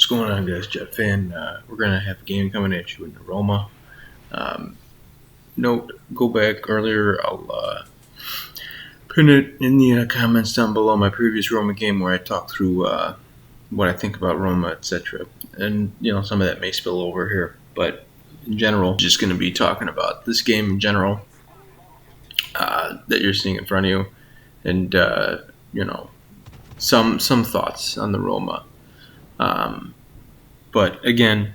What's going on, guys? Jet fan. We're gonna have a game coming at you in Roma. Um, Note, go back earlier. I'll put it in the comments down below my previous Roma game where I talked through what I think about Roma, etc. And some of that may spill over here, but in general, just gonna be talking about this game in general that you're seeing in front of you, and some thoughts on the Roma. But again,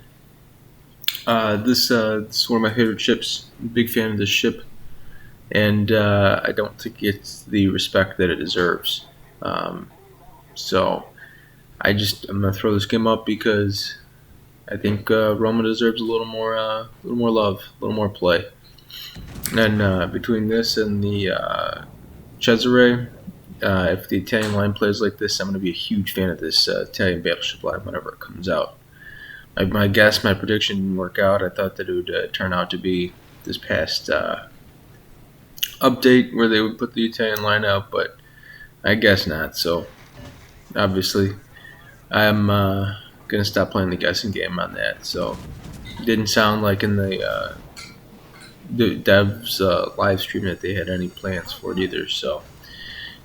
this is one of my favorite ships. Big fan of this ship, and I don't think it's the respect that it deserves. So I'm gonna throw this game up because I think Roma deserves a little more love, a little more play. And between this and the Cesare, if the Italian line plays like this, I'm going to be a huge fan of this Italian battleship line whenever it comes out. My prediction didn't work out. I thought that it would turn out to be this past update where they would put the Italian line out, but I guess not. So obviously, I'm going to stop playing the guessing game on that. So it didn't sound like in the devs live stream that they had any plans for it either. So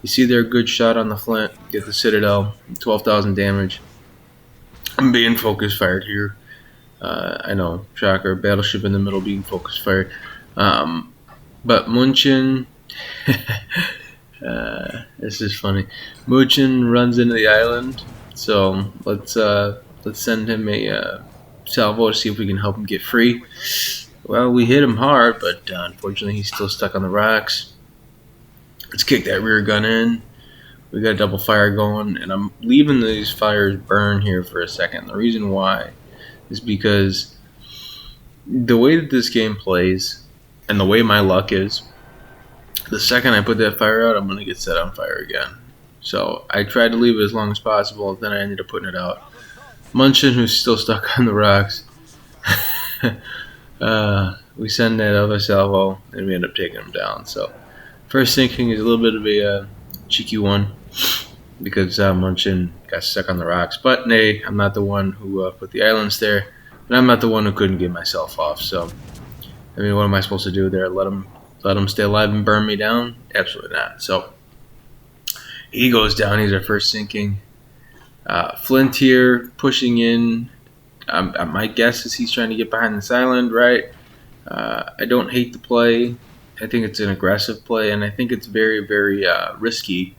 you see there, good shot on the flint, get the Citadel, 12,000 damage. I'm being focus fired here. I know, shocker, battleship in the middle being focus fired. But Munchen, this is funny. Munchen runs into the island, so let's send him a salvo to see if we can help him get free. Well, we hit him hard, but unfortunately he's still stuck on the rocks. Let's kick that rear gun in. We got a double fire going, and I'm leaving these fires burn here for a second. The reason why is because the way that this game plays and the way my luck is, the second I put that fire out, I'm going to get set on fire again. So I tried to leave it as long as possible, then I ended up putting it out. Munchen, who's still stuck on the rocks, we send that other salvo, and we end up taking him down. So first sinking is a little bit of a cheeky one because Munchen got stuck on the rocks. But nay, I'm not the one who put the islands there, and I'm not the one who couldn't get myself off. So, I mean, what am I supposed to do there? Let him stay alive and burn me down? Absolutely not. So he goes down. He's our first sinking. Flint here pushing in. My guess is he's trying to get behind this island, right? I don't hate the play. I think it's an aggressive play, and I think it's very, very risky,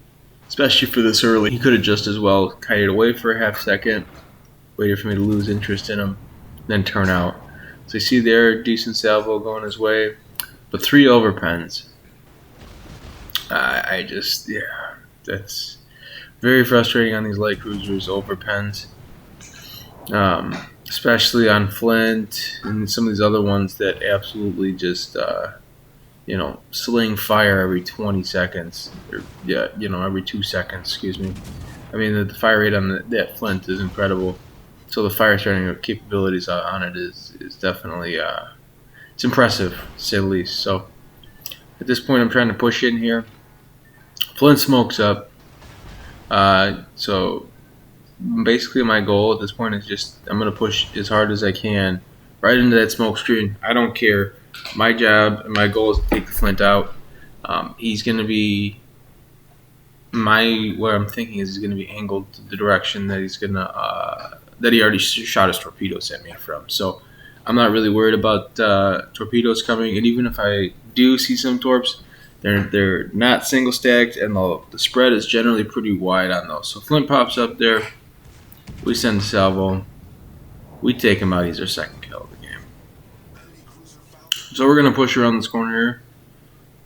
especially for this early. He could have just as well kited away for a half second, waited for me to lose interest in him, then turn out. So you see there, decent salvo going his way, but 3 overpens. That's very frustrating on these light cruisers, overpens. Especially on Flint and some of these other ones that absolutely just sling fire every 20 seconds, or every 2 seconds, excuse me. I mean, the fire rate on that Flint is incredible. So the fire starting capabilities on it is definitely it's impressive, to say the least. So at this point, I'm trying to push in here. Flint smokes up. So basically, my goal at this point is just I'm gonna push as hard as I can right into that smoke screen. I don't care. My job and my goal is to take the Flint out. He's going to be what I'm thinking is he's going to be angled to the direction that he's going to that he already shot his torpedoes at me from. So I'm not really worried about torpedoes coming. And even if I do see some torps, they're not single stacked, and the spread is generally pretty wide on those. So Flint pops up there. We send the salvo. We take him out. He's our second kill of the game. So we're going to push around this corner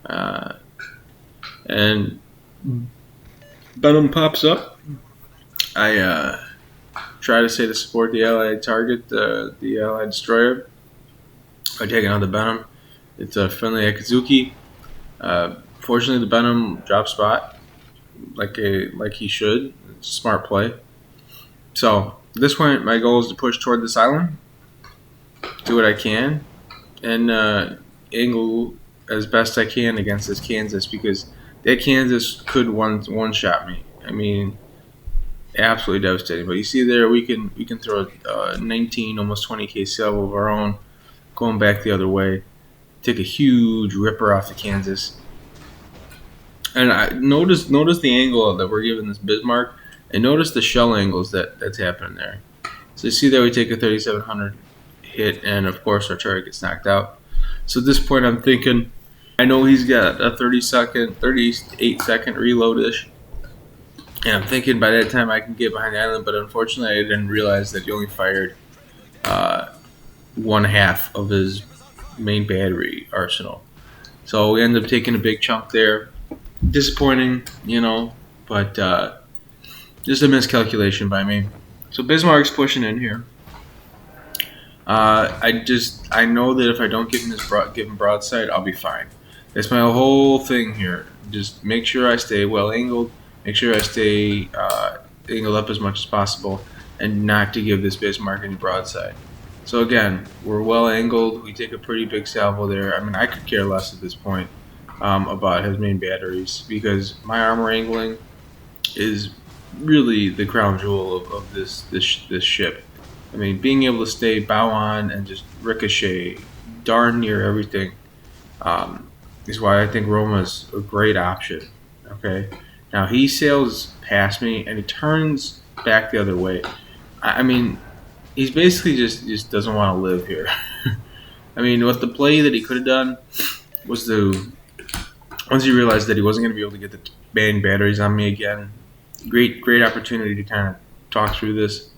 here. And Benham pops up. I try to say to support the allied target, the allied destroyer, by taking out the Benham. It's a friendly Akazuki. Fortunately, the Benham drop spot like he should. It's a smart play. So at this point, my goal is to push toward this island, do what I can, and angle as best I can against this Kansas, because that Kansas could one shot me. I mean, absolutely devastating. But you see there, we can throw a 19, almost 20K salvo of our own, going back the other way. Take a huge ripper off the Kansas. And I notice the angle that we're giving this Bismarck, and notice the shell angles that's happening there. So you see there we take a 3700 hit, and of course our turret gets knocked out. So at this point I'm thinking, I know he's got a 38-second reload-ish, and I'm thinking by that time I can get behind the island, but unfortunately I didn't realize that he only fired one half of his main battery arsenal. So we ended up taking a big chunk there. Disappointing, but just a miscalculation by me. So Bismarck's pushing in here. I know that if I don't give him broadside, I'll be fine. That's my whole thing here. Just make sure I stay well angled. Make sure I stay angled up as much as possible, and not to give this Bismarck any broadside. So again, we're well angled. We take a pretty big salvo there. I mean, I could care less at this point about his main batteries, because my armor angling is really the crown jewel of this ship. I mean, being able to stay bow on and just ricochet darn near everything is why I think Roma's a great option. Okay, now he sails past me and he turns back the other way. I mean, he's basically just doesn't want to live here. I mean, what the play that he could have done was to, once he realized that he wasn't going to be able to get the main batteries on me again, great opportunity to kind of talk through this.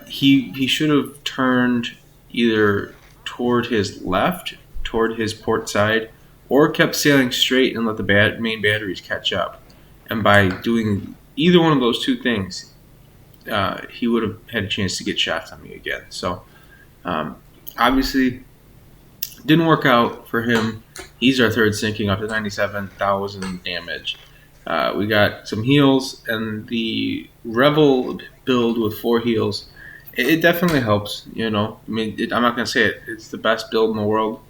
He should have turned either toward his left, toward his port side, or kept sailing straight and let the main batteries catch up. And by doing either one of those two things, he would have had a chance to get shots on me again. So obviously, didn't work out for him. He's our third sinking up to 97,000 damage. We got some heals, and the Rebel build with 4 heals, it definitely helps. I mean, I'm not going to say it's the best build in the world,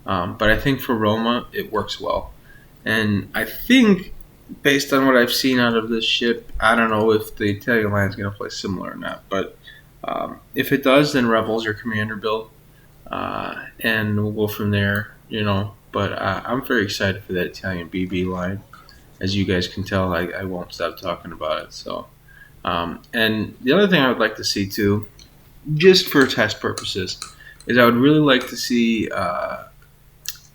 but I think for Roma, it works well. And I think, based on what I've seen out of this ship, I don't know if the Italian line is going to play similar or not. But if it does, then Rebel's your commander build, and we'll go from there. But I'm very excited for that Italian BB line. As you guys can tell, I won't stop talking about it. So, and the other thing I would like to see too, just for test purposes, is I would really like to see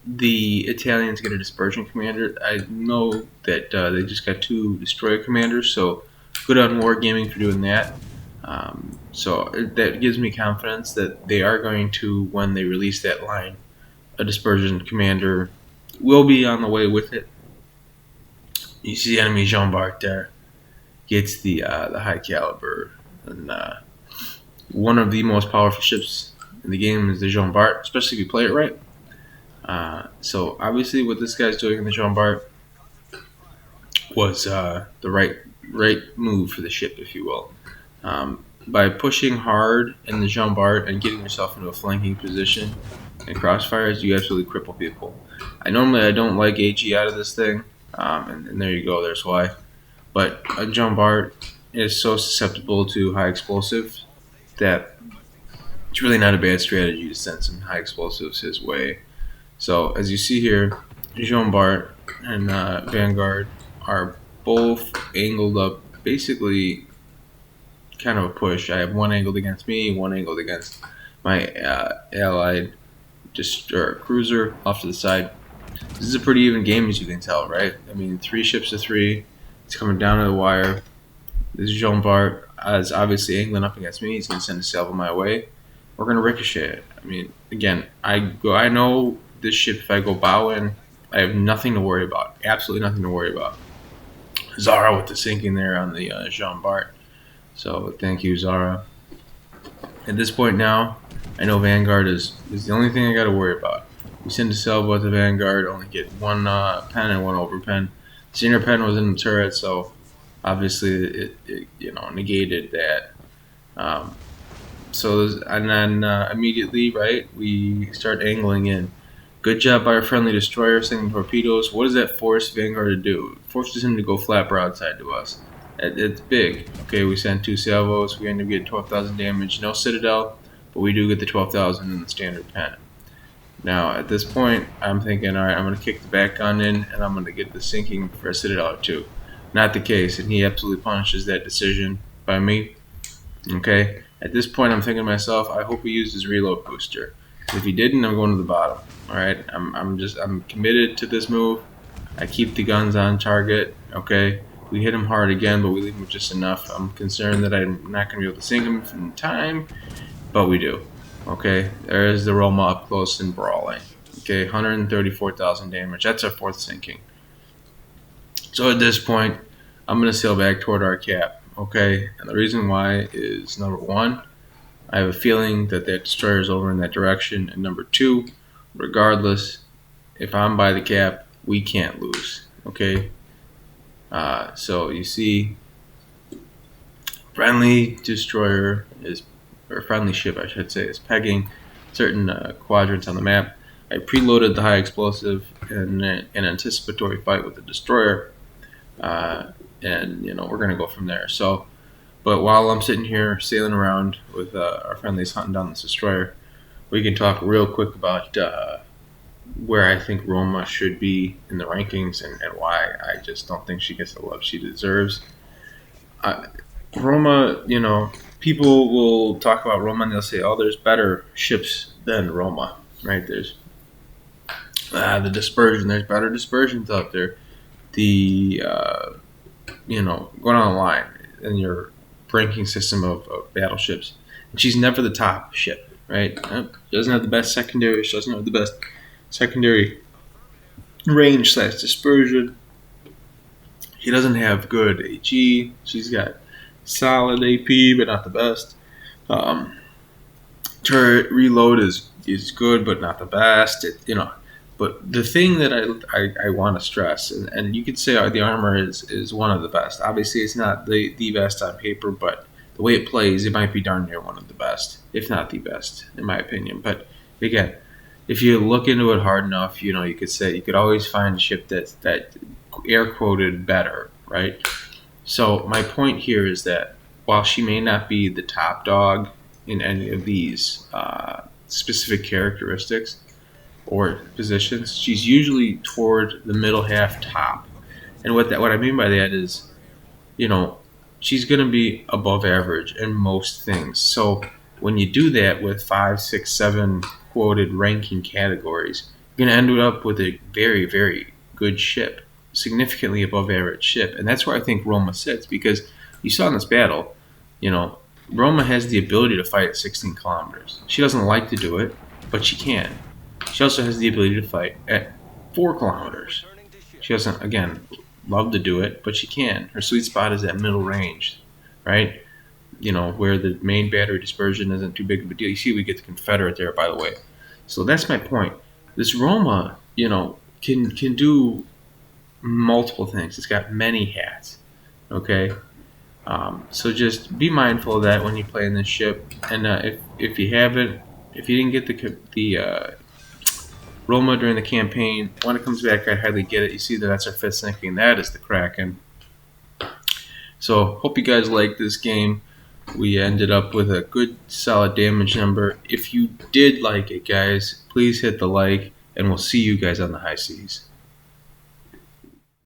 the Italians get a dispersion commander. I know that they just got 2 destroyer commanders, so good on Wargaming for doing that. So that gives me confidence that they are going to, when they release that line, a dispersion commander will be on the way with it. You see enemy Jean Bart there gets the high caliber, and one of the most powerful ships in the game is the Jean Bart, especially if you play it right. So obviously, what this guy's doing in the Jean Bart was the right move for the ship, if you will. By pushing hard in the Jean Bart and getting yourself into a flanking position and crossfires, you absolutely cripple people. I don't like AG out of this thing. And there you go, there's why. But a Jean Bart is so susceptible to high explosives that it's really not a bad strategy to send some high explosives his way. So as you see here, Jean Bart and Vanguard are both angled up, basically kind of a push. I have one angled against me, one angled against my allied cruiser off to the side. This is a pretty even game, as you can tell, right? I mean, 3 ships to 3. It's coming down to the wire. This Jean Bart is obviously angling up against me. He's going to send a salvo my way. We're going to ricochet it. I mean, again, I know this ship, if I go bow in, I have nothing to worry about. Absolutely nothing to worry about. Zara with the sinking there on the Jean Bart. So thank you, Zara. At this point now, I know Vanguard is the only thing I got to worry about. We send a salvo at the Vanguard, only get 1 pen and 1 overpen. Senior pen was in the turret, so obviously it negated that. And then immediately, right, we start angling in. Good job by our friendly destroyer sending torpedoes. What does that force Vanguard to do? It forces him to go flat broadside to us. It's big. Okay, we sent 2 salvos. We end up getting 12,000 damage. No Citadel, but we do get the 12,000 in the standard pen. Now, at this point, I'm thinking, all right, I'm going to kick the back gun in, and I'm going to get the sinking for a Citadel or two. Not the case, and he absolutely punishes that decision by me. Okay, at this point, I'm thinking to myself, I hope he used his reload booster. If he didn't, I'm going to the bottom. All right, I'm committed to this move. I keep the guns on target. Okay, we hit him hard again, but we leave him with just enough. I'm concerned that I'm not going to be able to sink him in time, but we do. Okay, there is the Roma up close and brawling. Okay, 134,000 damage. That's our 4th sinking. So at this point, I'm going to sail back toward our cap. Okay, and the reason why is, number 1, I have a feeling that destroyer is over in that direction, and number 2, regardless, if I'm by the cap, we can't lose. Okay, so you see, friendly destroyer is, or friendly ship I should say, is pegging certain quadrants on the map. I preloaded the high explosive in an anticipatory fight with the destroyer, and we're gonna go from there. So, but while I'm sitting here sailing around with our friendlies hunting down this destroyer, we can talk real quick about where I think Roma should be in the rankings and why I just don't think she gets the love she deserves. Roma, people will talk about Roma and they'll say, "Oh, there's better ships than Roma, right?" There's the dispersion. There's better dispersions out there. The going on the line in your ranking system of battleships, and she's never the top ship, right? She doesn't have the best secondary. She doesn't have the best secondary range / dispersion. She doesn't have good HE. She's got solid AP, but not the best. Turret reload is good, but not the best. But the thing that I want to stress, and you could say the armor is one of the best. Obviously, it's not the best on paper, but the way it plays, it might be darn near one of the best, if not the best, in my opinion. But again, if you look into it hard enough, you could say you could always find a ship that air quoted better, right? So my point here is that while she may not be the top dog in any of these specific characteristics or positions, she's usually toward the middle half top. And what I mean by that is, she's going to be above average in most things. So when you do that with 5, 6, 7 quoted ranking categories, you're going to end up with a very, very good ship, significantly above average ship. And that's where I think Roma sits, because you saw in this battle, Roma has the ability to fight at 16 kilometers. She doesn't like to do it, but she can. She also has the ability to fight at 4 kilometers. She doesn't, again, love to do it, but she can. Her sweet spot is at middle range, right? Where the main battery dispersion isn't too big of a deal. You see, we get the Confederate there, by the way. So that's my point. This Roma, can do multiple things. It's got many hats, okay? So just be mindful of that when you play in this ship. And if you didn't get the Roma during the campaign, when it comes back, I hardly get it. You see that's our 5th sinking. That is the Kraken. So hope you guys like this game. We ended up with a good, solid damage number. If you did like it, guys, please hit the like, and we'll see you guys on the high seas.